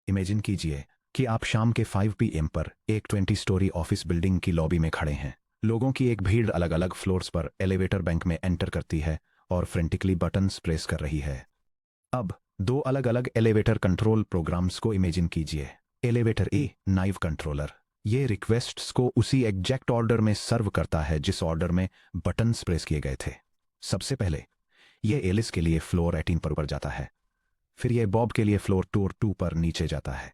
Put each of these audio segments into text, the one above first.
Imagine कीजिए कि आप शाम के 5 PM पर एक 20 स्टोरी ऑफिस बिल्डिंग की लॉबी में खड़े हैं। लोगों की एक भीड़ अलग अलग फ्लोर्स पर एलिवेटर बैंक में एंटर करती है और फ्रेंटिकली बटन्स प्रेस कर रही है। अब दो अलग अलग एलिवेटर कंट्रोल प्रोग्राम्स को इमेजिन कीजिए। एलिवेटर ए, नाइव कंट्रोलर, ये रिक्वेस्ट्स को उसी एग्जैक्ट ऑर्डर में सर्व करता है जिस ऑर्डर में बटन्स प्रेस किए गए थे। सबसे पहले ये एलिस के लिए फ्लोर 18 पर ऊपर जाता है, फिर यह बॉब के लिए फ्लोर 2 पर नीचे जाता है।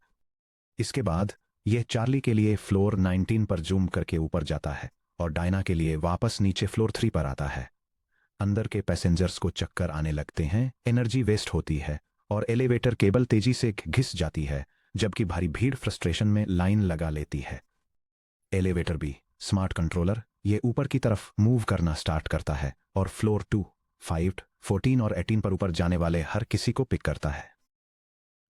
इसके बाद यह चार्ली के लिए फ्लोर 19 पर जूम करके ऊपर जाता है और डायना के लिए वापस नीचे फ्लोर 3 पर आता है। अंदर के पैसेंजर्स को चक्कर आने लगते हैं, एनर्जी वेस्ट होती है और एलिवेटर केबल तेजी से घिस जाती है, जबकि भारी भीड़ फ्रस्ट्रेशन में लाइन लगा लेती है। एलिवेटर बी, स्मार्ट कंट्रोलर, ये ऊपर की तरफ मूव करना स्टार्ट करता है और फ्लोर 2, 5, 14 और 18 पर ऊपर जाने वाले हर किसी को पिक करता है।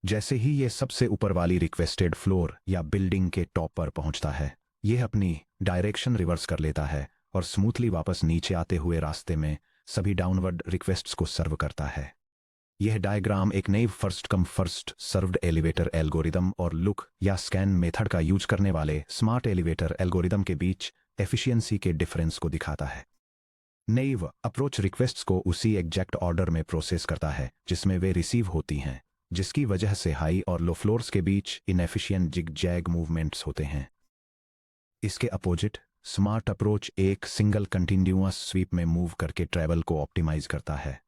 जैसे ही ये सबसे ऊपर वाली रिक्वेस्टेड फ्लोर या बिल्डिंग के टॉप पर पहुंचता है, यह अपनी डायरेक्शन रिवर्स कर लेता है और स्मूथली वापस नीचे आते हुए रास्ते में सभी डाउनवर्ड रिक्वेस्ट्स को सर्व करता है। यह डायग्राम एक नई first come first served elevator algorithm और लुक या स्कैन मेथड का यूज करने वाले स्मार्ट एलिवेटर एल्गोरिदम के बीच एफिशिएंसी के डिफरेंस को दिखाता है। नैव अप्रोच रिक्वेस्ट्स को उसी एग्जैक्ट ऑर्डर में प्रोसेस करता है जिसमें वे रिसीव होती हैं, जिसकी वजह से हाई और लो फ्लोर्स के बीच इनएफिशिएंट जिग जैग मूवमेंट्स होते हैं। इसके अपोजिट स्मार्ट अप्रोच एक सिंगल कंटिन्यूअस स्वीप में मूव करके ट्रैवल को ऑप्टिमाइज करता है,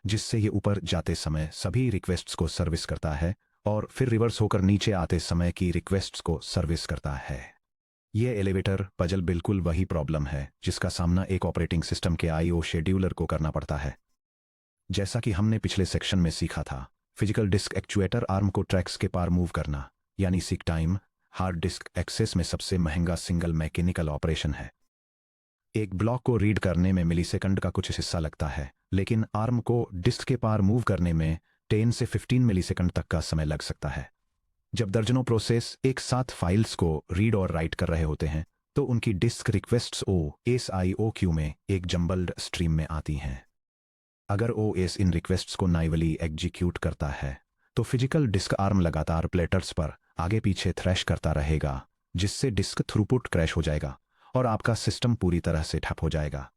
जिससे ये ऊपर जाते समय सभी रिक्वेस्ट्स को सर्विस करता है और फिर रिवर्स होकर नीचे आते समय की रिक्वेस्ट्स को सर्विस करता है। यह एलिवेटर पजल बिल्कुल वही प्रॉब्लम है जिसका सामना एक ऑपरेटिंग सिस्टम के आईओ शेड्यूलर को करना पड़ता है। जैसा कि हमने पिछले सेक्शन में सीखा था, फिजिकल डिस्क एक्चुएटर आर्म को ट्रैक्स के पार मूव करना यानी seek time hard disk access में सबसे महंगा सिंगल मैकेनिकल ऑपरेशन है। एक ब्लॉक को रीड करने में मिलीसेकंड का कुछ हिस्सा लगता है, लेकिन आर्म को डिस्क के पार मूव करने में 10 से 15 मिलीसेकंड तक का समय लग सकता है। जब दर्जनों प्रोसेस एक साथ फाइल्स को रीड और राइट कर रहे होते हैं, तो उनकी डिस्क रिक्वेस्ट्स OSIO में एक जंबल्ड स्ट्रीम में आती हैं। अगर OS इन रिक्वेस्ट्स को नाइवली एग्जीक्यूट करता है, तो फिजिकल डिस्क आर्म लगातार प्लेटर्स पर आगे पीछे थ्रैश करता रहेगा, जिससे डिस्क थ्रूपुट क्रैश हो जाएगा और आपका सिस्टम पूरी तरह से ठप हो जाएगा।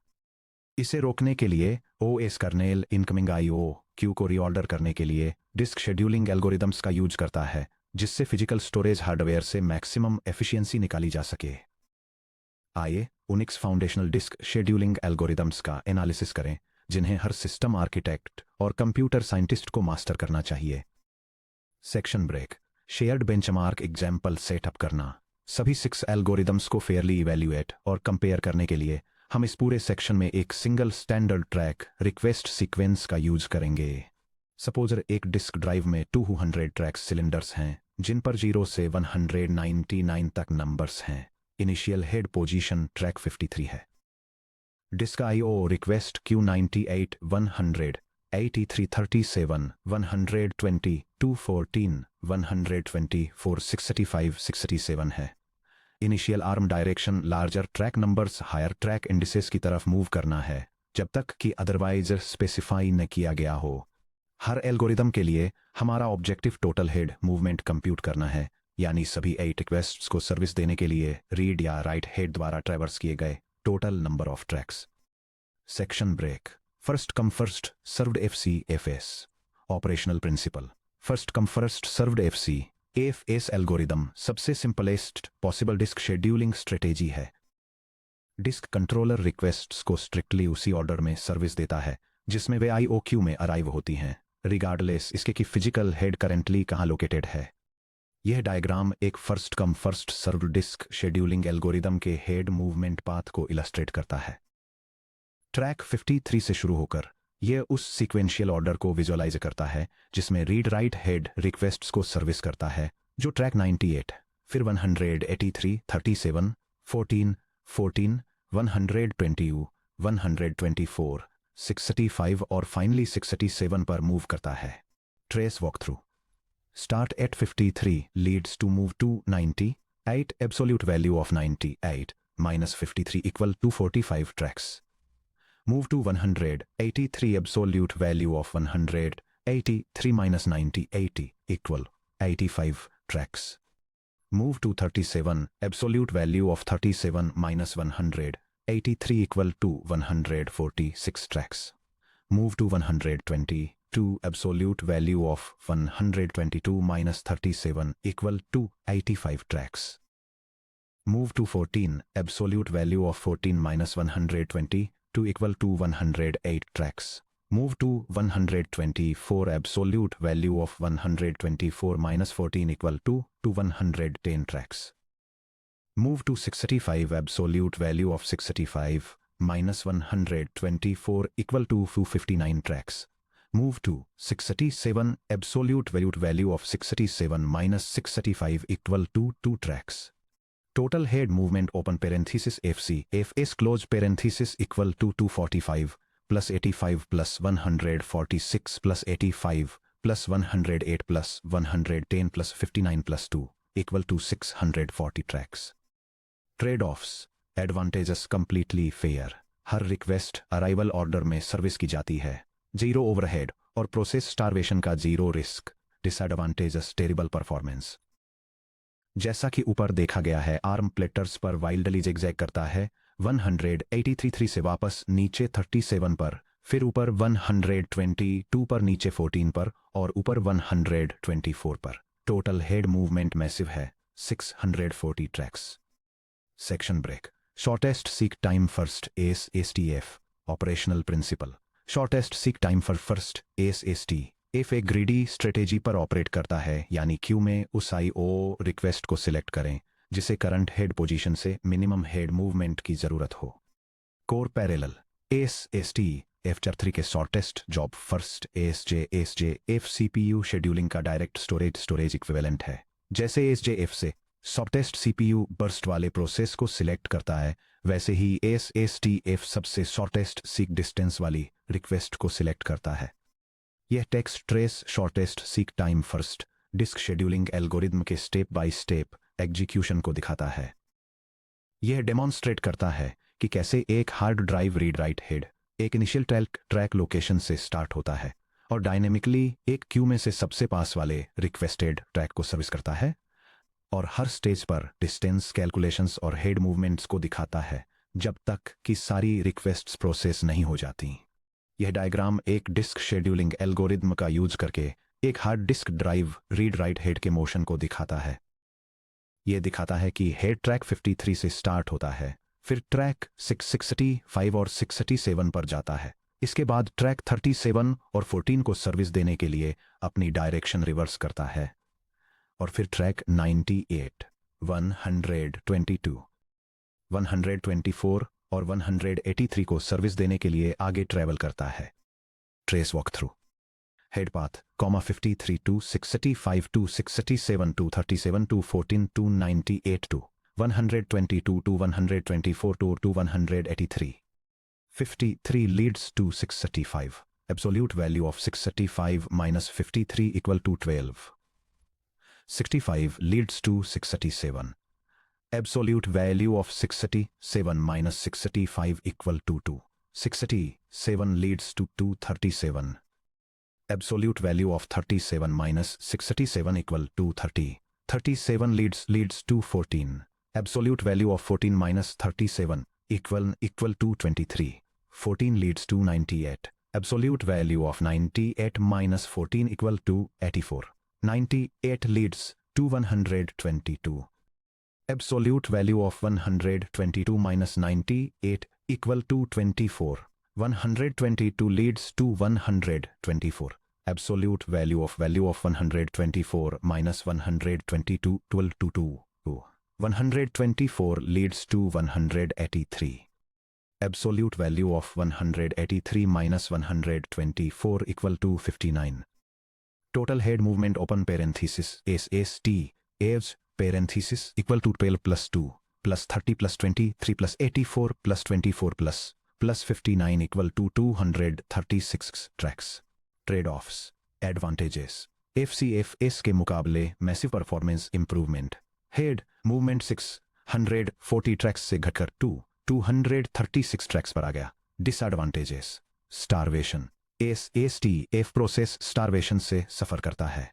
इसे रोकने के लिए OS kernel incoming IO queue को रीऑर्डर करने के लिए डिस्क शेड्यूलिंग एल्गोरिदम्स का यूज करता है, जिससे फिजिकल स्टोरेज हार्डवेयर से मैक्सिमम एफिशिएंसी निकाली जा सके। आइए UNIX foundational disk scheduling algorithms का एनालिसिस करें, जिन्हें हर सिस्टम आर्किटेक्ट और कंप्यूटर साइंटिस्ट को मास्टर करना चाहिए। Section break, shared benchmark example setup करना। सभी 6 एल्गोरिदम्स को फेयरली इवैल्यूएट और कंपेयर करने के लिए हम इस पूरे सेक्शन में एक single standard track request sequence का यूज करेंगे। सपोज एक डिस्क ड्राइव में 200 ट्रैक सिलेंडर्स हैं, जिन पर 0 से 199 तक नंबर्स हैं। इनिशियल हेड पोजीशन ट्रैक 53 है। डिस्क IO रिक्वेस्ट Q98 100 83 37 120 214 124 65 67 है। Initial arm direction larger track numbers higher track indices की तरफ मूव करना है, जब तक कि अदरवाइज स्पेसिफाई न किया गया हो। हर एल्गोरिदम के लिए हमारा objective total head movement compute करना है, यानी सभी 8 रिक्वेस्ट्स को सर्विस देने के लिए रीड या राइट हेड द्वारा ट्रैवर्स किए गए total number of tracks. Section break, first come first served FCFS operational principle. First come first served FCFS algorithm सबसे simplest possible disk scheduling strategy है। डिस्क कंट्रोलर रिक्वेस्ट्स को strictly उसी order में service देता है जिसमें वे IO क्यू में अराइव होती हैं, रिगार्डलेस इसके कि फिजिकल हेड करेंटली कहाँ लोकेटेड है। यह डायग्राम एक first come first served disk scheduling algorithm के हेड मूवमेंट पाथ को इलस्ट्रेट करता है। ट्रैक 53 से शुरू होकर यह उस सीक्वेंशियल ऑर्डर को विजुअलाइज करता है जिसमें रीड राइट हेड रिक्वेस्ट्स को सर्विस करता है, जो ट्रैक 98, फिर 183 37 14 14 120 124 65 और फाइनली 67 पर मूव करता है। Trace walk through. Start at 53 leads to move to 98, absolute value of 98 minus 53 equal to 45 tracks. Move to 183, absolute value of 183 minus 90 80 equal 85, tracks. Move to 37, absolute value of 37 minus 183 equal to 146 tracks. Move to 122, absolute value of 122 minus 37 equal to 85 tracks. Move to 14, absolute value of 14 minus 122 equal to 108 tracks. Move to 124, absolute value of 124 minus 14 equal to 110 tracks. Move to 65, absolute value of 65 minus 124 equal to 259 tracks. Move to 67, absolute value of 67 minus 635 equal to 2 tracks. Total head movement open parenthesis FC FS close parenthesis equal to 245 plus 85 plus 146 plus 85 plus 108 plus 110 plus 59 plus 2 equal to 640 tracks. Trade-offs. Advantages completely fair. Her request arrival order में service की जाती है. Zero overhead और process starvation का zero risk. Disadvantages terrible performance. जैसा कि ऊपर देखा गया है, आर्म प्लेटर्स पर वाइल्डली जिगजैग करता है. 183 से वापस नीचे 37 पर, फिर ऊपर 122 पर, नीचे 14 पर और ऊपर 124 पर. टोटल हेड मूवमेंट मैसिव है 640 tracks. Section break. Shortest seek time first SSTF. Operational principle. Shortest seek time for first SSTF एक ग्रीडी स्ट्रेटेजी पर ऑपरेट करता है, यानी क्यू में उस आईओ रिक्वेस्ट को सिलेक्ट करें जिसे करंट हेड पोजीशन से मिनिमम हेड मूवमेंट की जरूरत हो. Core parallel. एसएसटीएफ चर 3 के shortest job first SJF CPU scheduling का डायरेक्ट स्टोरेज इक्विवेलेंट है. जैसे एसजेएफ से शॉर्टेस्ट सीपीयू बर्स्ट वाले प्रोसेस को सिलेक्ट करता है, वैसे ही एसएसटीएफ सबसे शॉर्टेस्ट सीक डिस्टेंस वाली रिक्वेस्ट को सिलेक्ट करता है. यह text trace shortest seek time first disk scheduling algorithm के स्टेप बाय स्टेप एग्जीक्यूशन को दिखाता है. यह डेमोन्स्ट्रेट करता है कि कैसे एक hard drive read write head एक इनिशियल ट्रैक लोकेशन से स्टार्ट होता है और डायनेमिकली एक क्यू में से सबसे पास वाले रिक्वेस्टेड ट्रैक को सर्विस करता है, और हर स्टेज पर डिस्टेंस कैलकुलेशंस और हेड मूवमेंट्स को दिखाता है जब तक कि सारी रिक्वेस्ट्स प्रोसेस नहीं हो जाती. यह डायग्राम एक डिस्क शेड्यूलिंग एल्गोरिदम का यूज करके एक hard disk drive read write head के मोशन को दिखाता है. यह दिखाता है कि हेड ट्रैक 53 से स्टार्ट होता है, फिर ट्रैक 665 और 667 पर जाता है. इसके बाद ट्रैक 37 और 14 को सर्विस देने के लिए अपनी डायरेक्शन रिवर्स करता है, और फिर ट्रैक 98, 122, 124 और 183 को सर्विस देने के लिए आगे ट्रैवल करता है. Trace walk through. Head path, 53 to 65 to 67 to 37 to 14 to 98 to 122 to 124 to 183. 53 leads to 635. Absolute value of 635 minus 53 equal to 12. 65 leads to 637. Absolute value of 637 minus 635 equal to 2. 637 leads to 237. Absolute value of 37 minus 637 equal to 30. 37 leads to 14. Absolute value of 14 minus 37 equal to 23. 14 leads to 98. Absolute value of 98 minus 14 equal to 84. 98 leads to 122. Absolute value of 122 minus 98 equal to 24. 122 leads to 124. Absolute value of 124 minus 122 equal to 2. 124 leads to 183. Absolute value of 183 minus 124 equal to 59. Total head movement open parenthesis SST age parenthesis equal to 12 plus 2 plus 30 plus 23 plus 84 plus 24 plus 59 equal to 236 tracks. Trade-offs. Advantages. FCFS के मुकाबले massive performance improvement. Head movement 640 tracks से घटकर 236 tracks पर आ गया. Disadvantages. Starvation. SSTF process starvation से सफर करता है.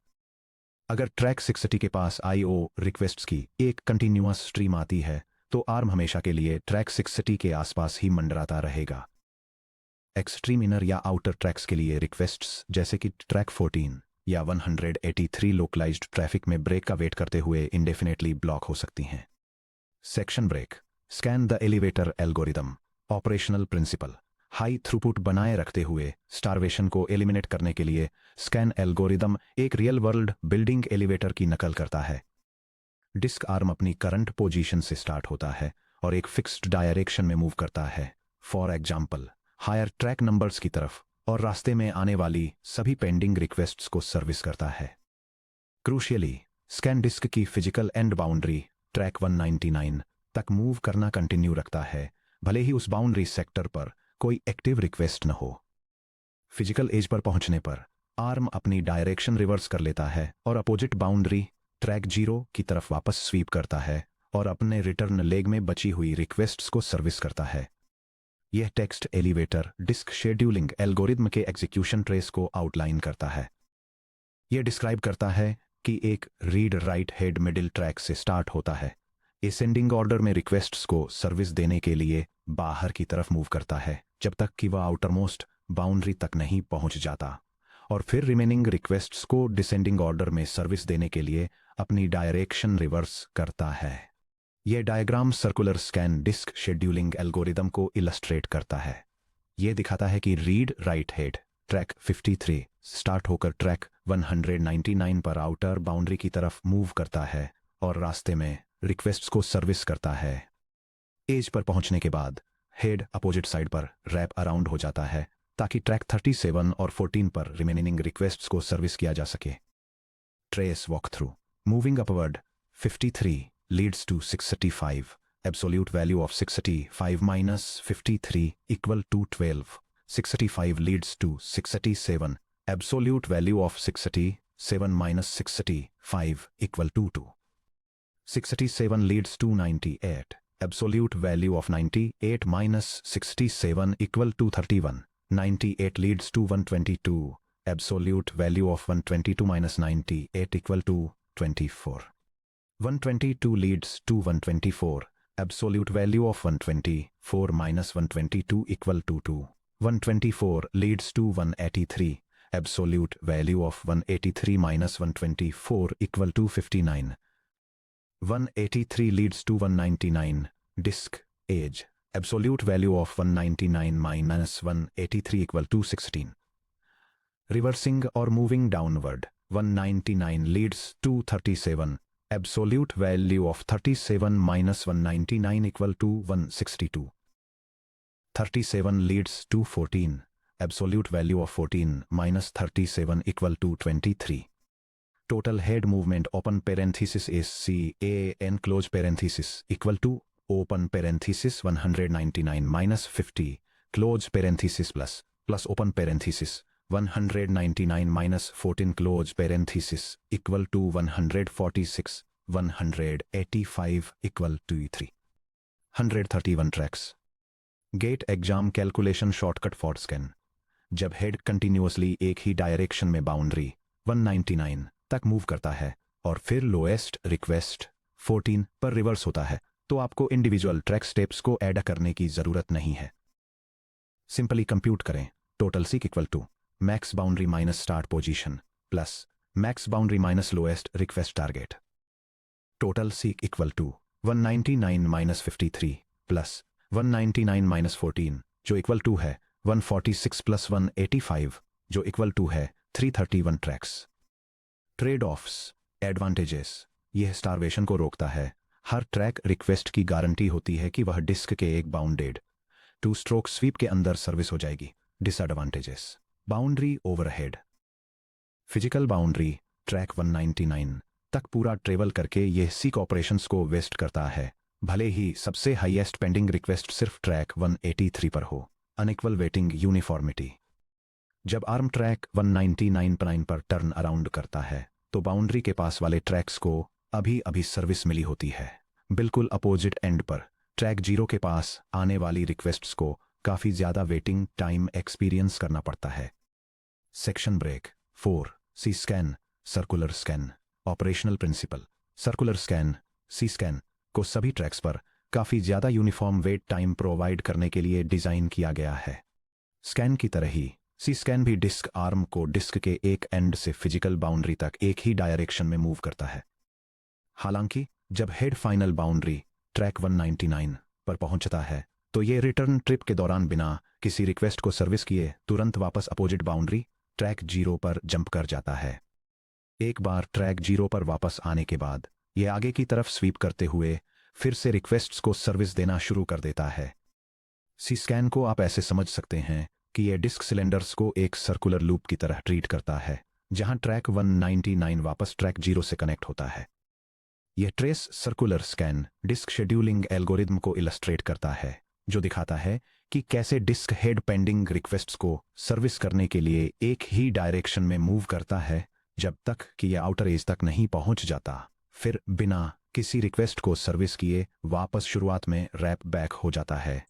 अगर ट्रैक 60 के पास IO रिक्वेस्ट्स की एक कंटिन्यूअस स्ट्रीम आती है तो आर्म हमेशा के लिए ट्रैक 60 के आसपास ही मंडराता रहेगा। एक्सट्रीम इनर या आउटर ट्रैक्स के लिए रिक्वेस्ट्स जैसे कि ट्रैक 14 या 183 लोकलाइज्ड ट्रैफिक में ब्रेक का वेट करते हुए इंडेफिनेटली ब्लॉक हो सकती हैं। Section break. Scan the elevator algorithm. Operational principle. High throughput बनाए रखते हुए स्टारवेशन को एलिमिनेट करने के लिए स्कैन एल्गोरिदम एक रियल वर्ल्ड बिल्डिंग एलिवेटर की नकल करता है। डिस्क आर्म अपनी करंट पोजीशन से स्टार्ट होता है और एक फिक्स्ड डायरेक्शन में मूव करता है, for example higher track numbers की तरफ, और रास्ते में आने वाली सभी पेंडिंग रिक्वेस्ट्स को सर्विस करता है। क्रूशियली, स्कैन डिस्क की फिजिकल एंड बाउंड्री ट्रैक 199 तक मूव करना कंटिन्यू रखता है, भले ही उस बाउंड्री सेक्टर पर कोई एक्टिव रिक्वेस्ट न हो। फिजिकल एज पर पहुंचने पर आर्म अपनी डायरेक्शन रिवर्स कर लेता है और अपोजिट बाउंड्री ट्रैक 0 की तरफ वापस स्वीप करता है और अपने रिटर्न लेग में बची हुई रिक्वेस्ट्स को सर्विस करता है। यह text elevator disk scheduling algorithm के एग्जीक्यूशन ट्रेस को आउटलाइन करता है। यह डिस्क्राइब करता है कि एक read write head middle track से स्टार्ट होता है, असेंडिंग ऑर्डर में रिक्वेस्ट्स को सर्विस देने के लिए बाहर की तरफ मूव करता है जब तक कि वह आउटरमोस्ट बाउंड्री तक नहीं पहुंच जाता, और फिर रिमेनिंग रिक्वेस्ट्स को डिसेंडिंग ऑर्डर में सर्विस देने के लिए अपनी डायरेक्शन रिवर्स करता है। यह diagram circular scan disk scheduling algorithm को इलस्ट्रेट करता है। यह दिखाता है कि read write head track 53 start होकर ट्रैक 199 पर आउटर बाउंड्री की तरफ मूव करता है और रास्ते में रिक्वेस्ट्स को सर्विस करता है। एज पर पहुंचने के बाद हेड अपोजिट साइड पर रैप अराउंड हो जाता है ताकि ट्रैक 37 और 14 पर रिमेनिंग रिक्वेस्ट्स को सर्विस किया जा सके। Trace walk through. Moving upward 53 leads to 635. Absolute value of 635 minus 53 equal to 12. 635 leads to 637. Absolute value of 637 minus 635 equal to 2. 637 leads to 98. Absolute value of 98 minus 67 equal to 31. 98 leads to 122. Absolute value of 122 minus 98 equal to 24. 122 leads to 124. Absolute value of 124 minus 122 equal to 2. 124 leads to 183. Absolute value of 183 minus 124 equal to 59. 183 leads to 199. Disk age. Absolute value of 199 minus 183 equal to 16. Reversing or moving downward. 199 leads to 37. Absolute value of 37 minus 199 equal to 162. 37 leads to 14. Absolute value of 14 minus 37 equal to 23. Total head movement open parenthesis is CAN close parenthesis equal to open parenthesis 199 minus 50 close parenthesis plus open parenthesis 199 minus 14 close parenthesis equal to 146. 185 equal to 3. 131 tracks. Gate exam calculation shortcut for scan. जब head continuously एक ही direction में boundary 199 तक move करता है और फिर lowest request 14 पर reverse होता है तो आपको इंडिविजुअल ट्रैक स्टेप्स को ऐड करने की जरूरत नहीं है। सिंपली कंप्यूट करें total seek equal to max boundary minus start position plus max boundary minus lowest request target. Total seek equal to 199 minus 53 plus 199 minus 14 जो इक्वल टू है 146 plus 185 जो इक्वल टू है 331 ट्रैक्स। Trade offs advantages. यह starvation को रोकता है। हर track request की guarantee होती है कि वह डिस्क के एक बाउंडेड 2 स्ट्रोक स्वीप के अंदर सर्विस हो जाएगी। Disadvantages. Boundary overhead. Physical boundary track 199 तक पूरा ट्रेवल करके यह सीक ऑपरेशंस को वेस्ट करता है, भले ही सबसे हाईएस्ट पेंडिंग रिक्वेस्ट सिर्फ ट्रैक 183 पर हो। Unequal waiting uniformity. जब आर्म ट्रैक 199 पर टर्न अराउंड करता है तो बाउंड्री के पास वाले ट्रैक्स को अभी अभी सर्विस मिली होती है। बिल्कुल अपोजिट एंड पर ट्रैक 0 के पास आने वाली रिक्वेस्ट्स को काफ़ी ज़्यादा वेटिंग टाइम एक्सपीरियंस करना पड़ता है। Section break 4 C scan circular scan. Operational principle. Circular scan C scan को सभी ट्रैक्स पर काफ़ी ज़्यादा यूनिफॉर्म वेट टाइम प्रोवाइड करने के लिए डिज़ाइन किया गया है। स्कैन की तरह ही सी स्कैन भी डिस्क आर्म को डिस्क के एक एंड से फिजिकल बाउंड्री तक एक ही डायरेक्शन में मूव करता है। हालांकि जब हेड फाइनल बाउंड्री ट्रैक 199 पर पहुंचता है तो ये रिटर्न ट्रिप के दौरान बिना किसी रिक्वेस्ट को सर्विस किए तुरंत वापस अपोजिट बाउंड्री ट्रैक 0 पर जंप कर जाता है। एक बार ट्रैक 0 पर वापस आने के बाद यह आगे की तरफ स्वीप करते हुए फिर से रिक्वेस्ट्स को सर्विस देना शुरू कर देता है। सी स्कैन को आप ऐसे समझ सकते हैं कि यह डिस्क सिलेंडर्स को एक सर्कुलर लूप की तरह ट्रीट करता है, जहां ट्रैक 199 वापस ट्रैक 0 से कनेक्ट होता है। यह trace circular scan disk scheduling algorithm को इलस्ट्रेट करता है, जो दिखाता है कि कैसे डिस्क हेड पेंडिंग रिक्वेस्ट्स को सर्विस करने के लिए एक ही डायरेक्शन में मूव करता है जब तक कि यह आउटर एज तक नहीं पहुंच जाता, फिर बिना किसी रिक्वेस्ट को सर्विस किए वापस शुरुआत में रैप बैक हो जाता है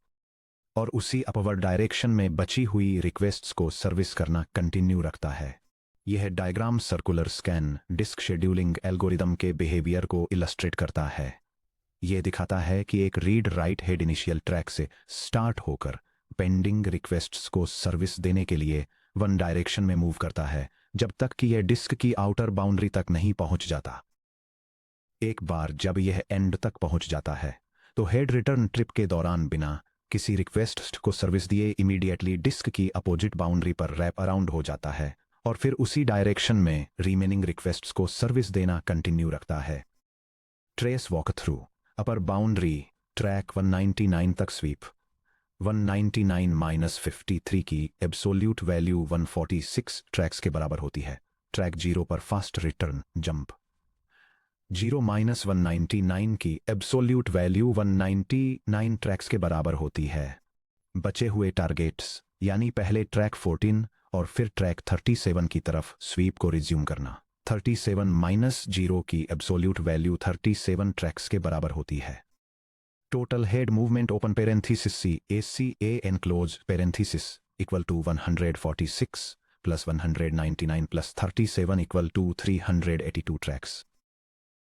और उसी अपवर्ड डायरेक्शन में बची हुई रिक्वेस्ट्स को सर्विस करना कंटिन्यू रखता है। यह diagram circular scan disk scheduling algorithm के बिहेवियर को इलस्ट्रेट करता है। यह दिखाता है कि एक read write head initial track से स्टार्ट होकर पेंडिंग रिक्वेस्ट्स को सर्विस देने के लिए वन डायरेक्शन में मूव करता है जब तक कि यह डिस्क की आउटर बाउंड्री तक नहीं पहुंच जाता। एक बार जब यह एंड तक पहुंच जाता है तो हेड रिटर्न ट्रिप के दौरान बिना किसी रिक्वेस्ट को सर्विस दिए इमीडिएटली डिस्क की अपोजिट बाउंड्री पर रैप अराउंड हो जाता है और फिर उसी डायरेक्शन में रिमेनिंग रिक्वेस्ट्स को सर्विस देना कंटिन्यू रखता है। ट्रेस वॉक थ्रू अपर बाउंड्री ट्रैक 199 तक स्वीप 199-53 की एब्सोल्यूट वैल्यू 146 ट्रैक्स के बराबर होती है। ट्रैक 0 पर फास्ट रिटर्न जंप 0-199 की एब्सोल्यूट वैल्यू 199 ट्रैक्स के बराबर होती है। बचे हुए टारगेट्स यानी पहले ट्रैक 14 और फिर ट्रैक 37 की तरफ स्वीप को रिज्यूम करना 37-0 की एब्सोल्यूट वैल्यू 37 ट्रैक्स के बराबर होती है। Total head movement open parenthesis C A enclose parenthesis equal to 146 plus 199 plus 37 equal to 382 tracks.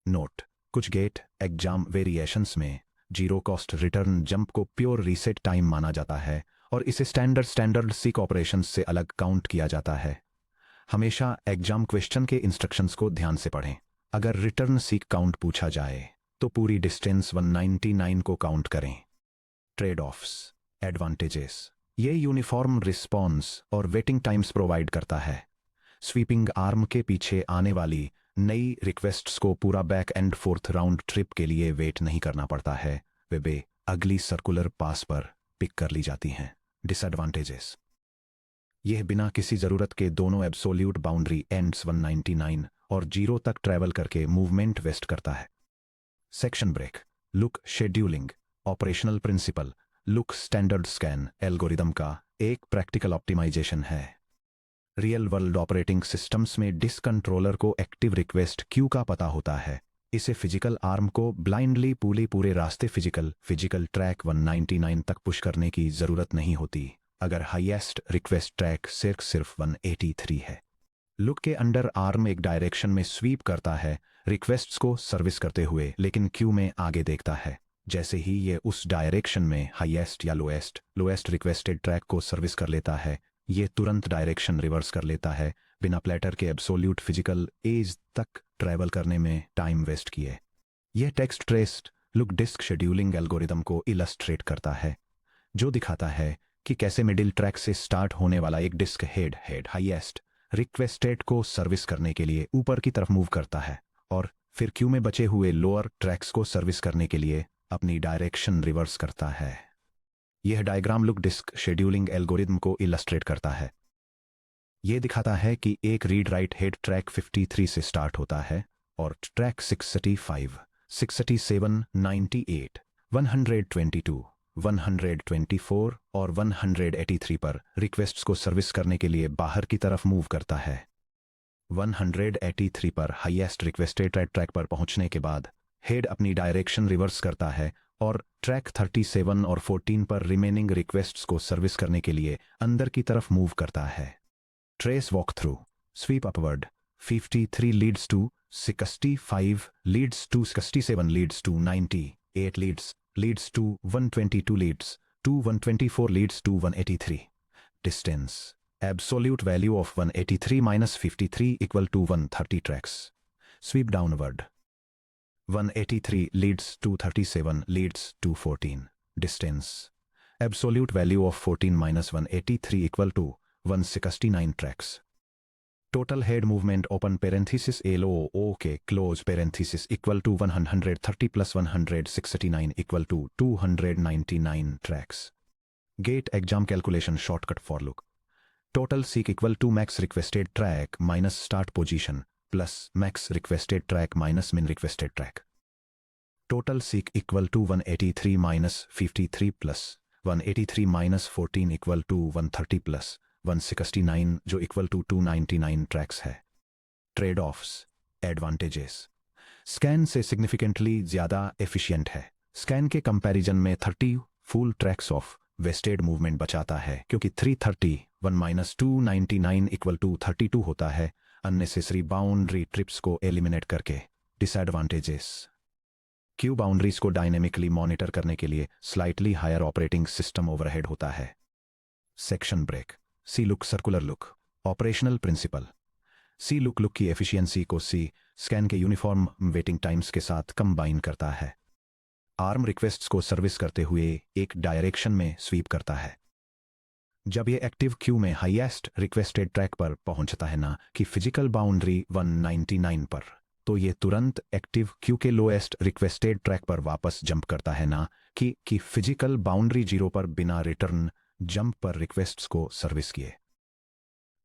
Note: कुछ गेट एग्जाम वेरिएशंस में जीरो कॉस्ट रिटर्न जंप को प्योर रीसेट टाइम माना जाता है और इसे स्टैंडर्ड सीक ऑपरेशंस से अलग काउंट किया जाता है। हमेशा एग्जाम क्वेश्चन के इंस्ट्रक्शंस को ध्यान से पढ़ें। अगर रिटर्न सीक काउंट पूछा जाए तो पूरी डिस्टेंस 199 को काउंट करें। ट्रेड ऑफ्स एडवांटेजेस: ये यूनिफॉर्म रिस्पॉन्स और वेटिंग टाइम्स प्रोवाइड करता है। स्वीपिंग आर्म के पीछे आने वाली नई रिक्वेस्ट्स को पूरा back and fourth round trip के लिए वेट नहीं करना पड़ता है, वे अगली सर्कुलर पास पर पिक कर ली जाती हैं। डिसएडवांटेजेस: यह बिना किसी ज़रूरत के दोनों एब्सोल्यूट बाउंड्री एंड्स 199 और 0 तक ट्रैवल करके मूवमेंट वेस्ट करता है। Section break look scheduling operational principle look standard scan algorithm का एक प्रैक्टिकल ऑप्टिमाइजेशन है। रियल वर्ल्ड ऑपरेटिंग सिस्टम्स में डिस्क कंट्रोलर को एक्टिव रिक्वेस्ट क्यू का पता होता है। इसे फिजिकल आर्म को ब्लाइंडली पूरे रास्ते फिजिकल ट्रैक 199 तक पुश करने की ज़रूरत नहीं होती अगर हाईएस्ट रिक्वेस्ट ट्रैक सिर्फ 183 है। लुक के अंडर आर्म एक डायरेक्शन में स्वीप करता है रिक्वेस्ट्स को सर्विस करते हुए, लेकिन क्यू में आगे देखता है। जैसे ही ये उस डायरेक्शन में हाईएस्ट या लोएस्ट रिक्वेस्टेड ट्रैक को सर्विस कर लेता है, ये तुरंत डायरेक्शन रिवर्स कर लेता है बिना प्लेटर के एब्सोल्यूट फिजिकल एज तक ट्रैवल करने में टाइम वेस्ट किए। यह text traced look disk scheduling algorithm को इलस्ट्रेट करता है, जो दिखाता है कि कैसे मिडिल ट्रैक से स्टार्ट होने वाला एक डिस्क हेड हाईएस्ट रिक्वेस्टेड को सर्विस करने के लिए ऊपर की तरफ मूव करता है और फिर क्यू में बचे हुए लोअर ट्रैक्स को सर्विस करने के लिए अपनी डायरेक्शन रिवर्स करता है। यह diagram look disk scheduling algorithm को इलस्ट्रेट करता है। यह दिखाता है कि एक रीड राइट हेड ट्रैक 53 से स्टार्ट होता है और ट्रैक 635, 637, 98, 122, 124 और 183 पर रिक्वेस्ट्स को सर्विस करने के लिए बाहर की तरफ मूव करता है। 183 पर हाईएस्ट रिक्वेस्टेड ट्रैक पर पहुंचने के बाद हेड अपनी डायरेक्शन रिवर्स करता है और ट्रैक 37 और 14 पर रिमेनिंग रिक्वेस्ट्स को सर्विस करने के लिए अंदर की तरफ मूव करता है। Trace walk through sweep upward 53 leads to 65 leads to 67 leads to 98 leads to 122 leads to 124 leads to 183. Distance. Absolute value of 183 minus 53 equal to 130 tracks. Sweep downward. 183 leads to 37 leads to 14. Distance. Absolute value of 14 minus 183 equal to 169 tracks. Total head movement open parenthesis LOOK close parenthesis equal to 130 plus 169 equal to 299 tracks. Gate exam calculation shortcut for look. Total seek equal to max requested track minus start position plus max requested track minus min requested track. Total seek equal to 183 minus 53 plus 183 minus 14 equal to 130 plus 169 जो equal to 299 tracks है. Trade offs. Advantages. Scan से significantly ज़्यादा efficient है. Scan के comparison में 30 full tracks of wasted movement बचाता है क्योंकि 331 माइनस 299 इक्वल टू 32 होता है अननेसेसरी बाउंड्री ट्रिप्स को एलिमिनेट करके. डिसएडवांटेजेस. क्यू बाउंड्रीज को डायनेमिकली मॉनिटर करने के लिए slightly higher operating system overhead होता है. Section break. C look circular look. Operational principle. C look की एफिशिएंसी को सी स्कैन के यूनिफॉर्म वेटिंग टाइम्स के साथ कंबाइन करता है. आर्म रिक्वेस्ट्स को सर्विस करते हुए एक डायरेक्शन में स्वीप करता है. जब ये एक्टिव क्यू में हाईएस्ट रिक्वेस्टेड ट्रैक पर पहुंचता है ना कि फिजिकल बाउंड्री 199 पर, तो ये तुरंत एक्टिव क्यू के लोएस्ट रिक्वेस्टेड ट्रैक पर वापस जंप करता है ना कि फिजिकल बाउंड्री 0 पर बिना रिटर्न जंप पर रिक्वेस्ट्स को सर्विस किए.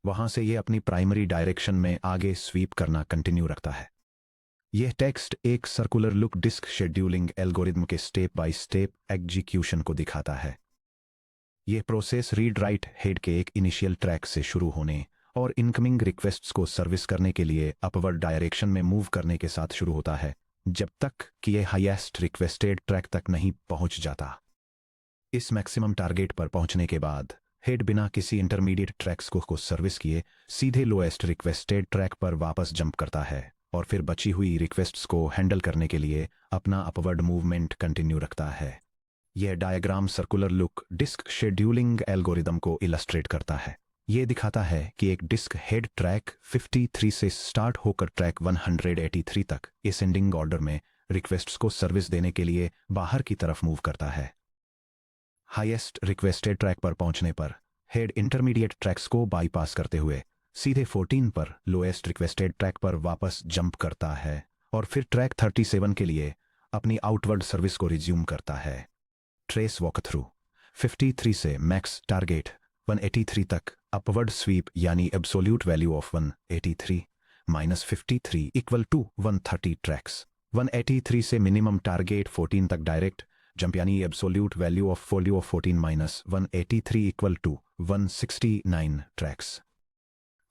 वहां से ये अपनी प्राइमरी डायरेक्शन में आगे स्वीप करना कंटिन्यू रखता है. यह टेक्स्ट एक circular look disk scheduling algorithm के स्टेप बाय स्टेप एग्जीक्यूशन को दिखाता है. यह प्रोसेस रीड राइट हेड के एक इनिशियल ट्रैक से शुरू होने और इनकमिंग रिक्वेस्ट्स को सर्विस करने के लिए अपवर्ड डायरेक्शन में मूव करने के साथ शुरू होता है जब तक कि यह हाईएस्ट रिक्वेस्टेड ट्रैक तक नहीं पहुंच जाता. इस मैक्सिमम टारगेट पर पहुंचने के बाद हेड बिना किसी इंटरमीडिएट ट्रैक्स को सर्विस किए सीधे लोएस्ट रिक्वेस्टेड ट्रैक पर वापस जंप करता है और फिर बची हुई रिक्वेस्ट्स को हैंडल करने के लिए अपना अपवर्ड मूवमेंट कंटिन्यू रखता है. यह diagram circular look disk scheduling algorithm को इलस्ट्रेट करता है. यह दिखाता है कि एक डिस्क हेड ट्रैक 53 से स्टार्ट होकर ट्रैक 183 तक एसेंडिंग ऑर्डर में रिक्वेस्ट्स को सर्विस देने के लिए बाहर की तरफ मूव करता है. हाईएस्ट रिक्वेस्टेड ट्रैक पर पहुंचने पर हेड इंटरमीडिएट ट्रैक्स को बाईपास करते हुए सीधे 14 पर लोएस्ट रिक्वेस्टेड ट्रैक पर वापस जंप करता है और फिर ट्रैक 37 के लिए अपनी आउटवर्ड सर्विस को रिज्यूम करता है. Trace walk through. 53 से मैक्स टारगेट 183 तक अपवर्ड स्वीप यानी absolute value of 183 minus 53 equal to 130 tracks. 183 से मिनिमम टारगेट 14 तक डायरेक्ट जंप यानी absolute value of 14 minus 183 equal to 169 tracks.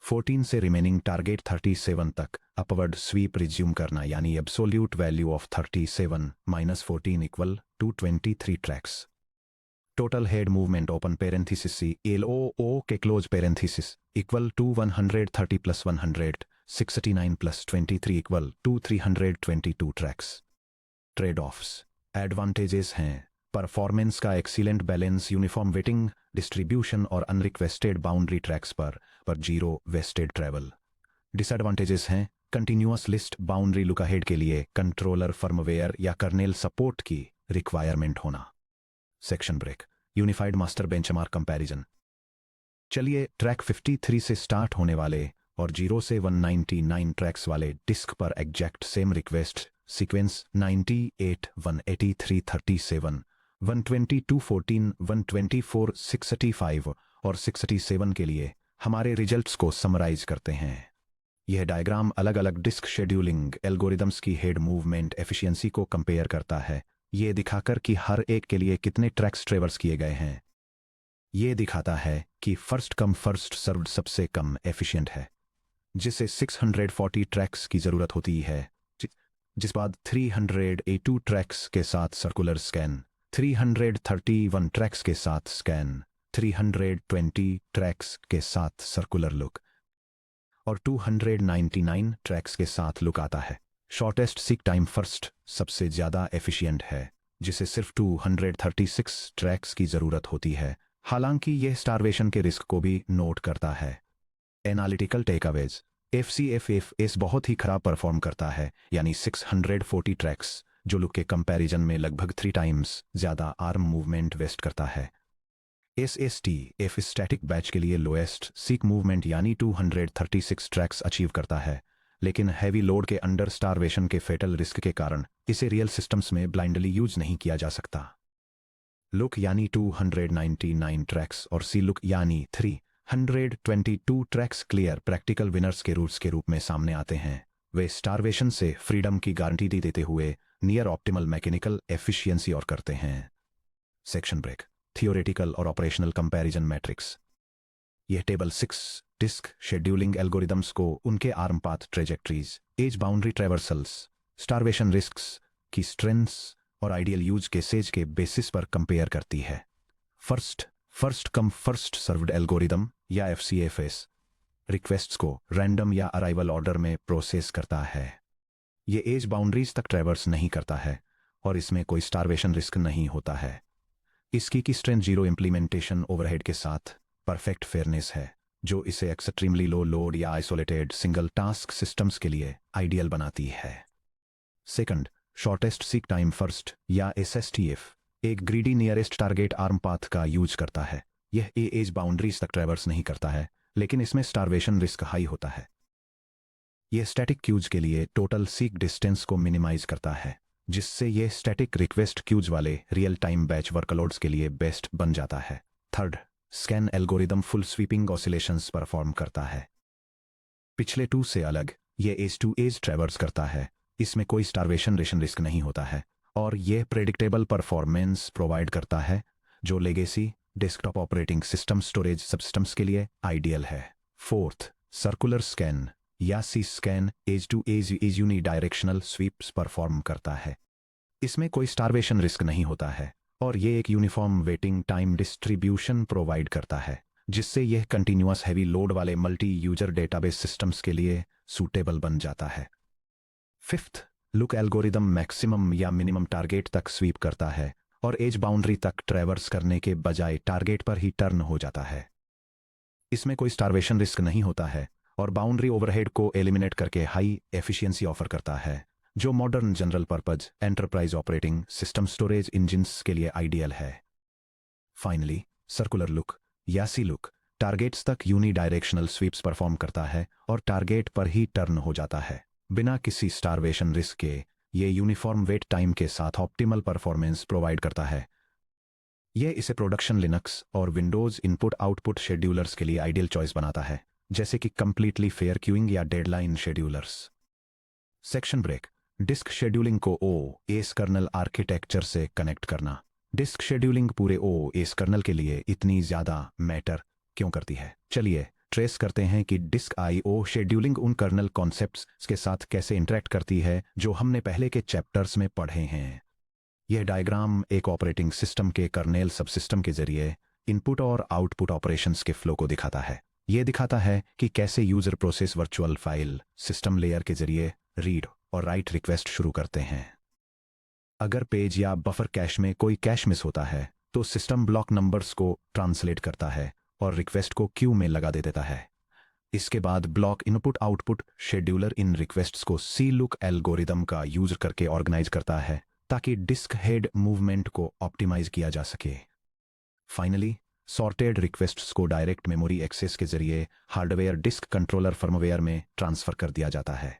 14 से रिमेनिंग टारगेट 37 तक अपवर्ड स्वीप रिज्यूम करना यानी absolute value of 37 minus 14 equal to 23 tracks. Total head movement open parenthesis C LOO के close parenthesis equal to 130 plus 169 plus 23 equal to 322 tracks. Trade offs. Advantages हैं performance का excellent balance uniform waiting distribution और unrequested boundary tracks पर zero wasted travel. Disadvantages हैं continuous list boundary look ahead के लिए controller firmware या kernel support की requirement होना. Section break. Unified master benchmark comparison. चलिए ट्रैक 53 से स्टार्ट होने वाले और 0 से 199 ट्रैक्स वाले डिस्क पर एग्जैक्ट सेम रिक्वेस्ट सीक्वेंस 98 183 37 122 14 124 685 और 687 के लिए हमारे रिजल्ट्स को समराइज करते हैं. यह डायग्राम अलग अलग डिस्क शेड्यूलिंग एल्गोरिदम्स की हेड मूवमेंट एफिशिएंसी को कंपेयर करता है, ये दिखाकर कि हर एक के लिए कितने ट्रैक्स ट्रेवर्स किए गए हैं. ये दिखाता है कि फर्स्ट कम फर्स्ट सर्व्ड सबसे कम एफिशिएंट है, जिसे 640 ट्रैक्स की ज़रूरत होती है, जिस बाद 382 ट्रैक्स के साथ सर्कुलर स्कैन, 331 ट्रैक्स के साथ स्कैन, 320 ट्रैक्स के साथ सर्कुलर लुक और 299 ट्रैक्स के साथ लुक आता है। शॉर्टेस्ट सीक टाइम फर्स्ट सबसे ज़्यादा एफिशिएंट है, जिसे सिर्फ 236 ट्रैक्स की ज़रूरत होती है। हालांकि यह स्टारवेशन के रिस्क को भी नोट करता है। एनालिटिकल टेकअवेज, FCFS बहुत ही खराब परफॉर्म करता है, यानी 640 ट्रैक्स, जो लुक के कंपैरिजन में लगभग 3 टाइम्स ज़्यादा आर्म मूवमेंट वेस्ट करता है। SSTF स्टैटिक बैच के लिए लोएस्ट सीक मूवमेंट यानी 236 ट्रैक्स अचीव करता है, लेकिन हैवी लोड के अंडर स्टारवेशन के फेटल रिस्क के कारण इसे रियल सिस्टम्स में ब्लाइंडली यूज नहीं किया जा सकता। लुक यानी 299 ट्रैक्स और सी लुक यानी 322 ट्रैक्स क्लियर प्रैक्टिकल विनर्स के रूट्स के रूप में सामने आते हैं। वे स्टारवेशन से फ्रीडम की गारंटी देते हुए नियर ऑप्टिमल मैकेनिकल एफिशिएंसी और करते हैं। सेक्शन ब्रेक, थियोरेटिकल और ऑपरेशनल कंपैरिजन मैट्रिक्स। यह टेबल 6 डिस्क शेड्यूलिंग एल्गोरिदम्स को उनके arm path trajectories, edge boundary traversals, starvation risks की स्ट्रेंथ्स और आइडियल यूज केसेज के बेसिस पर कंपेयर करती है। First come first served algorithm या FCFS रिक्वेस्ट्स को रैंडम या अराइवल ऑर्डर में प्रोसेस करता है। ये एज बाउंड्रीज तक ट्रैवर्स नहीं करता है और इसमें कोई स्टारवेशन रिस्क नहीं होता है। इसकी की स्ट्रेंथ जीरो इम्प्लीमेंटेशन ओवरहेड के साथ परफेक्ट फेयरनेस है, जो इसे एक्सट्रीमली लो लोड या आइसोलेटेड सिंगल टास्क सिस्टम्स के लिए आइडियल बनाती है। Second, shortest seek time first या SSTF एक greedy nearest target arm path का यूज करता है। यह एज बाउंड्रीज तक ट्रैवर्स नहीं करता है, लेकिन इसमें स्टारवेशन रिस्क हाई होता है। यह स्टैटिक क्यूज के लिए टोटल सीक डिस्टेंस को मिनिमाइज करता है, जिससे यह स्टैटिक रिक्वेस्ट क्यूज वाले रियल टाइम बैच वर्कलोड्स के लिए बेस्ट बन जाता है। Third, scan algorithm full sweeping oscillations perform करता है। पिछले 2 से अलग यह एज टू एज ट्रैवर्स करता है। इसमें कोई स्टारवेशन रेशन रिस्क नहीं होता है और यह प्रेडिक्टेबल परफॉर्मेंस प्रोवाइड करता है, जो legacy desktop operating system storage subsystems के लिए आइडियल है। फोर्थ, सर्कुलर स्कैन या C scan edge to edge unidirectional sweeps perform करता है। इसमें कोई स्टारवेशन रिस्क नहीं होता है और ये एक uniform waiting time distribution provide करता है, जिससे यह कंटिन्यूअस हैवी लोड वाले मल्टी यूजर डेटाबेस सिस्टम्स के लिए सूटेबल बन जाता है। फिफ्थ, लुक एल्गोरिदम मैक्सिमम या मिनिमम टारगेट तक स्वीप करता है और एज बाउंड्री तक ट्रैवर्स करने के बजाय टारगेट पर ही टर्न हो जाता है। इसमें कोई स्टारवेशन रिस्क नहीं होता है और बाउंड्री ओवरहेड को एलिमिनेट करके हाई एफिशिएंसी ऑफर करता है, जो modern general purpose enterprise operating system storage engines के लिए आइडियल है। फाइनली, सर्कुलर लुक या सी लुक टारगेट्स तक यूनी डायरेक्शनल स्वीप्स परफॉर्म करता है और टारगेट पर ही टर्न हो जाता है बिना किसी स्टारवेशन रिस्क के। ये यूनिफॉर्म वेट टाइम के साथ ऑप्टिमल परफॉर्मेंस प्रोवाइड करता है। यह इसे प्रोडक्शन लिनक्स और विंडोज इनपुट आउटपुट शेड्यूलर्स के लिए आइडियल चॉइस बनाता है, जैसे कि कंप्लीटली फेयर क्यूइंग या deadline schedulers. Section break, disk scheduling को OS कर्नल आर्किटेक्चर से कनेक्ट करना। डिस्क शेड्यूलिंग पूरे OS कर्नल के लिए इतनी ज़्यादा मैटर क्यों करती है? चलिए ट्रेस करते हैं कि डिस्क IO शेड्यूलिंग उन कर्नल कॉन्सेप्ट्स के साथ कैसे इंटरेक्ट करती है जो हमने पहले के चैप्टर्स में पढ़े हैं। यह डायग्राम एक ऑपरेटिंग सिस्टम के कर्नेल सबसिस्टम के जरिए इनपुट और आउटपुट ऑपरेशंस के फ्लो को दिखाता है। यह दिखाता है कि कैसे user process virtual file system layer के जरिए रीड और राइट रिक्वेस्ट शुरू करते हैं। अगर पेज या बफर कैश में कोई कैश मिस होता है तो सिस्टम ब्लॉक नंबर्स को ट्रांसलेट करता है और रिक्वेस्ट को क्यू में लगा देता है। इसके बाद ब्लॉक इनपुट आउटपुट शेड्यूलर इन रिक्वेस्ट्स को सी लुक एल्गोरिदम का यूज करके ऑर्गेनाइज करता है ताकि डिस्क हेड मूवमेंट को ऑप्टिमाइज किया जा सके। फाइनली, सॉर्टेड रिक्वेस्ट्स को डायरेक्ट मेमोरी एक्सेस के जरिए हार्डवेयर डिस्क कंट्रोलर फर्मवेयर में ट्रांसफर कर दिया जाता है।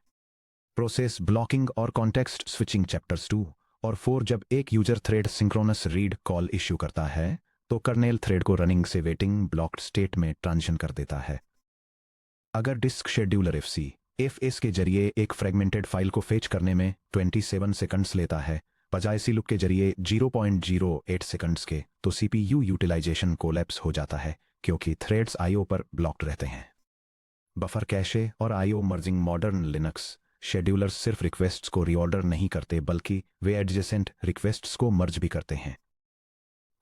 प्रोसेस ब्लॉकिंग और कॉन्टेक्स्ट स्विचिंग चैप्टर्स 2 और 4 जब एक user thread synchronous read call issue करता है तो कर्नेल थ्रेड को रनिंग से वेटिंग ब्लॉक्ड स्टेट में ट्रांजिशन कर देता है। अगर डिस्क शेड्यूलर FCFS के जरिए एक फ्रेगमेंटेड फाइल को फेच करने में 27 सेकंड्स लेता है बजाय सी लुक के जरिए 0.08 सेकंड्स के, तो CPU यूटिलाइजेशन कोलैप्स हो जाता है क्योंकि थ्रेड्स IO पर ब्लॉक्ड रहते हैं। बफर कैशे और IO merging modern Linux schedulers सिर्फ रिक्वेस्ट्स को रीऑर्डर नहीं करते बल्कि वे एडजेसेंट रिक्वेस्ट्स को मर्ज भी करते हैं।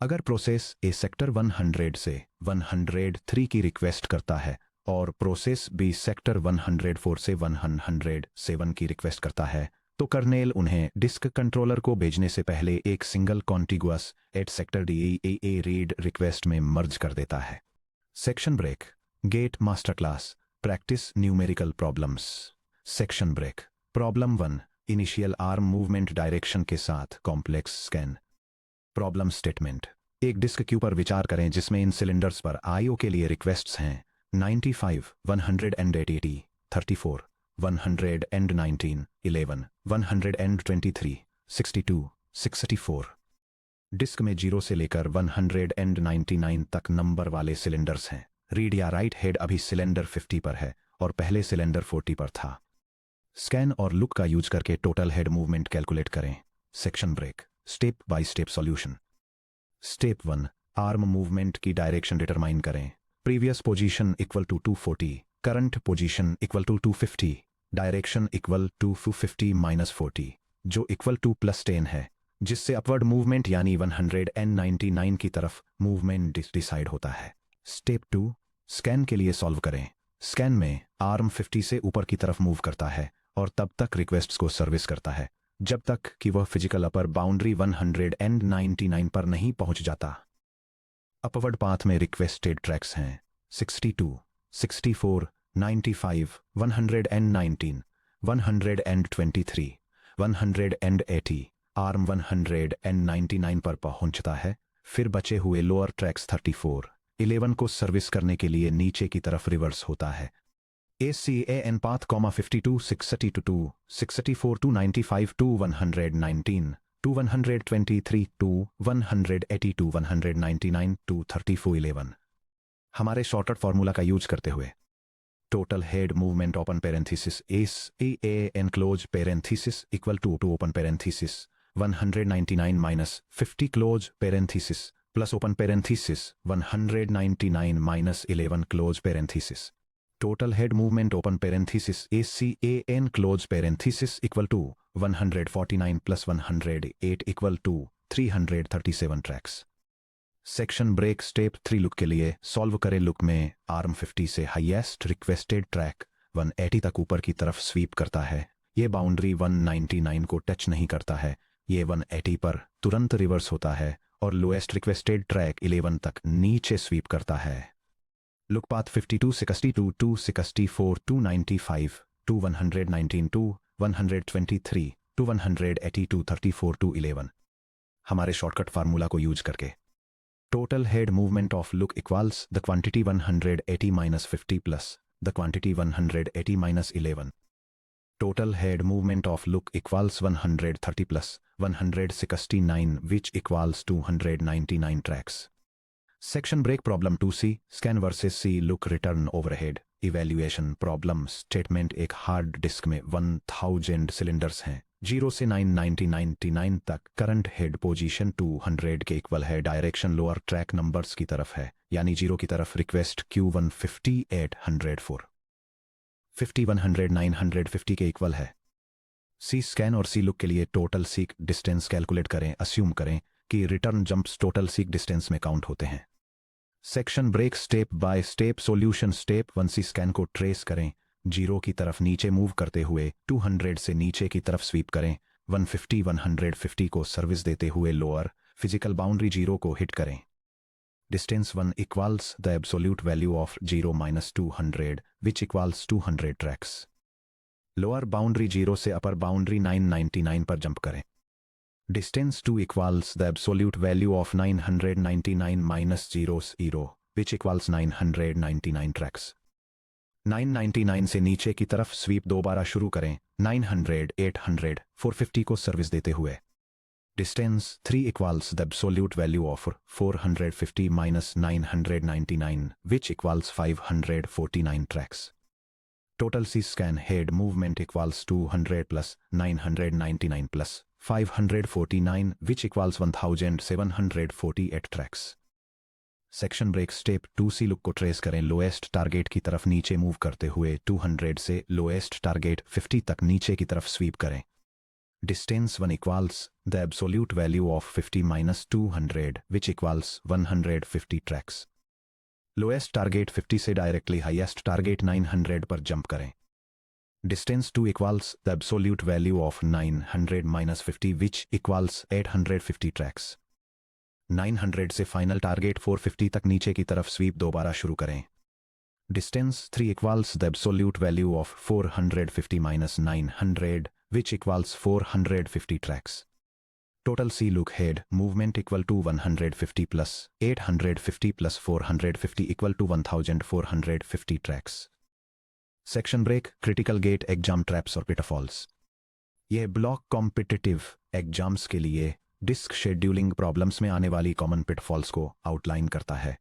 अगर प्रोसेस सेक्टर 100 से 103 की रिक्वेस्ट करता है और प्रोसेस बी सेक्टर 104 से 107 की रिक्वेस्ट करता है, तो कर्नेल उन्हें डिस्क कंट्रोलर को भेजने से पहले एक single contiguous eight sector D read request में मर्ज कर देता है। Section break. GATE master class practice numerical problems. Section break. Problem 1, initial arm movement direction के साथ कॉम्प्लेक्स स्कैन। Problem statement. एक डिस्क क्यू पर विचार करें जिसमें इन सिलेंडर्स पर आईओ के लिए रिक्वेस्ट्स हैं 95, 180, 34, 119, 11, 123, 62, 64। डिस्क में 0 से लेकर 199 तक नंबर वाले सिलेंडर्स हैं। रीड या राइट हेड अभी सिलेंडर 50 पर है और पहले सिलेंडर 40 पर था। स्कैन और लुक का यूज करके टोटल हेड मूवमेंट कैलकुलेट करें। Section break. Step by step solution. Step 1, arm movement की डायरेक्शन डिटरमाइन करें। Previous position equal to 240, current position equal to 250, direction equal to 250 minus 40, जो equal two plus 10 है, जिससे upward movement यानी 199 की तरफ movement decide होता है। स्टेप 2, स्कैन के लिए सॉल्व करें। स्कैन में आर्म 50 से ऊपर की तरफ मूव करता है और तब तक रिक्वेस्ट्स को सर्विस करता है जब तक कि वह फिजिकल अपर बाउंड्री 199 पर नहीं पहुंच जाता। अपवर्ड पाथ में रिक्वेस्टेड ट्रैक्स हैं 62, 64, 95, 119, 123, 180। आर्म 199 पर पहुंचता है, फिर बचे हुए लोअर ट्रैक्स 34, 11 को सर्विस करने के लिए नीचे की तरफ रिवर्स होता है। ACAN path, 52, 62, 64 to 95 to 119 to 123 to 180 to 199 to 34, 11। हमारे शॉर्टकट फॉर्मूला का यूज करते हुए total head movement open parenthesis ACAN close parenthesis equal to open parenthesis 199 minus 50 close parenthesis plus open parenthesis 199 minus 11 close parenthesis. Total head movement open parenthesis ACAN close parenthesis equal to 149 plus 108 equal to 337 tracks. Section break. Step 3, look के लिए solve करें। Look में arm 50 से highest requested track 180 तक ऊपर की तरफ SVEEP करता है। ये बाउंड्री 199 को टच नहीं करता है, ये 180 पर तुरंत रिवर्स होता है और लोएस्ट रिक्वेस्टेड ट्रैक 11 तक नीचे स्वीप करता है। Look path 52, 62, 264, 295, 119, 123, 180, 234, 211। हमारे शॉर्टकट फार्मूला को यूज करके total head movement of look equals the quantity 180 minus 50 plus the quantity 180 minus 11। Total head movement of look equals 130 plus 169 which equals 299 tracks. Section break. Problem 2C, scan versus C look return overhead evaluation. Problem statement. एक hard disk में 1000 cylinders हैं 0 से 999 तक। Current head position 200 के equal है। Direction lower track numbers की तरफ है, यानी 0 की तरफ रिक्वेस्ट Q1 50, 804, 50, 100, 950 के इक्वल है। सी स्कैन और सी लुक के लिए टोटल सीक डिस्टेंस कैलकुलेट करें। अस्यूम करें कि return jumps total seek distance में काउंट होते हैं। Section break. Step by step solution. Step 1, C scan को ट्रेस करें। 0 की तरफ नीचे मूव करते हुए 200 से नीचे की तरफ स्वीप करें। 150, 150 को सर्विस देते हुए लोअर फिजिकल बाउंड्री 0 को हिट करें। Distance 1 equals the absolute value of 0 minus 200 which equals 200 tracks. Lower boundary 0 से अपर बाउंड्री 999 पर जंप करें। Distance 2 equals the absolute value of 999 minus 0, which equals 999 tracks। 999 से नीचे की तरफ स्वीप दोबारा शुरू करें। 900, 800, 450 को सर्विस देते हुए। Distance 3 equals the absolute value of 450 minus 999, which equals 549 tracks। Total C scan head movement equals 200 plus 999 plus 549 which equals 1748 tracks। Section break. Step 2C, look को ट्रेस करें। लोएस्ट टारगेट की तरफ नीचे मूव करते हुए 200 से लोएस्ट टारगेट 50 तक नीचे की तरफ स्वीप करें। Distance 1 equals the absolute value of 50 minus 200 which equals 150 tracks. Lowest target 50 से डायरेक्टली हाईएस्ट टारगेट 900 पर जंप करें। Distance two equals the absolute value of 900 minus 50 which equals 850 tracks. 900 से फाइनल टारगेट 450 तक नीचे की तरफ स्वीप दोबारा शुरू करें। Distance 3 equals the absolute value of 450 minus 900 which equals 450 tracks. Total C look head movement equal to 150 plus 850 plus 450 equal to 1450 tracks. Section break, critical gate exam traps और pitfalls. यह block competitive exams के लिए disk scheduling problems में आने वाली common pitfalls को outline करता है,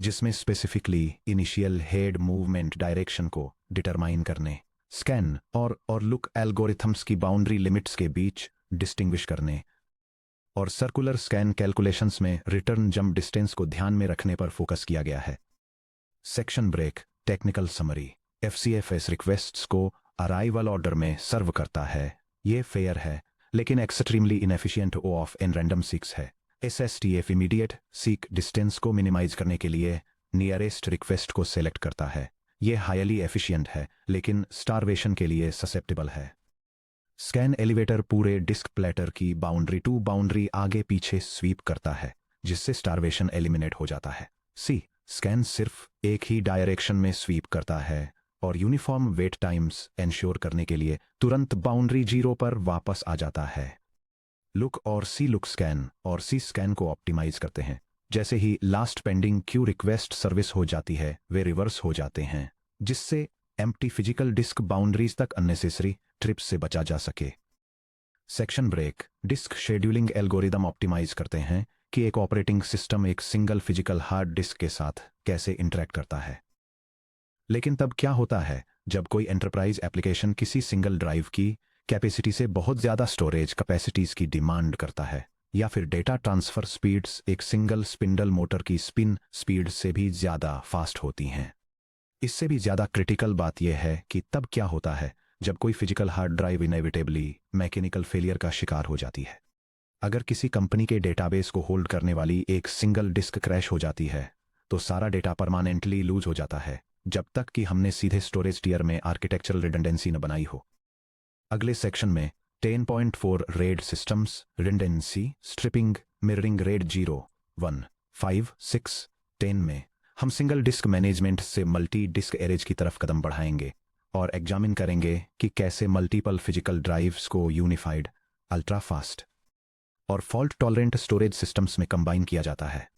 जिसमें specifically initial head movement direction को डिटरमाइन करने, स्कैन और लुक एल्गोरिथम्स की बाउंड्री लिमिट्स के बीच डिस्टिंग्विश करने और सर्कुलर स्कैन कैलकुलेशंस में रिटर्न जंप डिस्टेंस को ध्यान में रखने पर फोकस किया गया है। Section break, technical summary. FCFS requests को अराइवल ऑर्डर में सर्व करता है। ये फेयर है लेकिन extremely inefficient O of n random seeks है। SSTF इमीडिएट सीक डिस्टेंस को मिनिमाइज करने के लिए नियरेस्ट रिक्वेस्ट को सेलेक्ट करता है। ये हाईली एफिशिएंट है लेकिन स्टारवेशन के लिए ससेप्टेबल है। स्कैन एलिवेटर पूरे डिस्क प्लेटर की बाउंड्री टू बाउंड्री आगे पीछे स्वीप करता है, जिससे स्टारवेशन एलिमिनेट हो जाता है। C स्कैन सिर्फ एक ही डायरेक्शन में स्वीप करता है और यूनिफॉर्म वेट टाइम्स एंश्योर करने के लिए तुरंत बाउंड्री 0 पर वापस आ जाता है। लुक और C लुक स्कैन और C स्कैन को ऑप्टिमाइज करते हैं। जैसे ही last pending queue request service हो जाती है, वे रिवर्स हो जाते हैं, जिससे एम्प्टी फिजिकल डिस्क बाउंड्रीज तक अननेसेसरी ट्रिप्स से बचा जा सके। Section break, disk scheduling algorithm optimise करते हैं कि एक ऑपरेटिंग सिस्टम एक सिंगल फिजिकल हार्ड डिस्क के साथ कैसे इंटरेक्ट करता है। लेकिन तब क्या होता है जब कोई एंटरप्राइज एप्लीकेशन किसी सिंगल ड्राइव की कैपेसिटी से बहुत ज्यादा स्टोरेज कैपेसिटीज की डिमांड करता है, या फिर डेटा ट्रांसफर स्पीड्स एक सिंगल स्पिंडल मोटर की स्पिन स्पीड से भी ज्यादा फास्ट होती हैं। इससे भी ज्यादा क्रिटिकल बात यह है कि तब क्या होता है जब कोई physical hard drive inevitably mechanical failure का शिकार हो जाती है। अगर किसी कंपनी के डेटाबेस को होल्ड करने वाली एक सिंगल डिस्क क्रैश हो जाती है तो सारा डेटा परमानेंटली लूज हो जाता है, जब तक कि हमने सीधे स्टोरेज टियर में आर्किटेक्चरल रिडंडेंसी न बनाई हो। अगले सेक्शन में 10.4 RAID systems, redundancy, striping, mirroring RAID 0, 1, 5, 6, 10 में हम सिंगल डिस्क मैनेजमेंट से मल्टी डिस्क एरेज की तरफ कदम बढ़ाएंगे और एग्जामिन करेंगे कि कैसे मल्टीपल फिजिकल ड्राइव्स को यूनिफाइड, अल्ट्रा फास्ट और फॉल्ट टॉलरेंट स्टोरेज सिस्टम्स में कंबाइन किया जाता है।